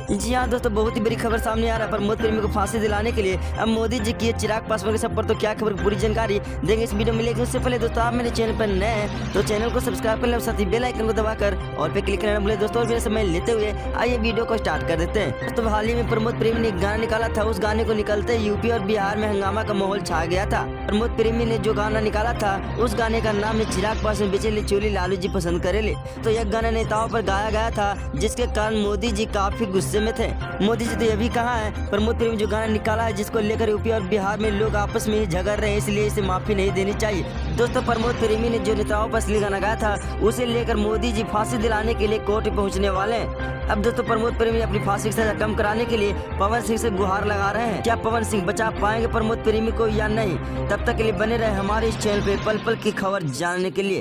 जी हाँ दोस्तों, बहुत ही बड़ी खबर सामने आ रहा है। प्रमोद प्रेमी को फांसी दिलाने के लिए अब मोदी जी की चिराग पासवान के सब पर तो क्या खबर, पूरी जानकारी देंगे इस वीडियो में। लेकिन उससे पहले दोस्तों, आप मेरे चैनल पर नए हैं तो चैनल को सब्सक्राइब कर लें और साथ ही बेल आइकन को दबाकर और पे क्लिक करना भूलें दोस्तों। और बिना समय लेते हुए आइए वीडियो को स्टार्ट कर देते हैं। दोस्तों, हाल ही में प्रमोद प्रेमी ने एक गाना निकाला था। उस गाने को निकलते यूपी और बिहार में हंगामा का माहौल छा गया था। प्रमोद प्रेमी ने जो गाना निकाला था उस गाने का नाम है चिराग पासवान बेचेले चोली लालू जी पसंद करेले। तो यह गाना नेताओं पर गाया गया था, जिसके कारण मोदी जी काफी गुस्से में थे। मोदी जी तो यह भी कहा है प्रमोद प्रेमी जो गाना निकाला है, जिसको लेकर यूपी और बिहार में लोग आपस में ही झगड़ रहे हैं, इसलिए इसे माफी नहीं देनी चाहिए। दोस्तों, प्रमोद प्रेमी ने जो नेताओं पर असली गाना गाया था उसे लेकर मोदी जी फांसी दिलाने के लिए कोर्ट पहुंचने वाले हैं। अब दोस्तों, प्रमोद प्रेमी अपनी फांसी की सजा कम कराने के लिए पवन सिंह से गुहार लगा रहे हैं। क्या पवन सिंह बचा पाएंगे प्रमोद प्रेमी को या नहीं? तब तक के लिए बने रहे हमारे इस चैनल पे पल पल की खबर जानने के लिए।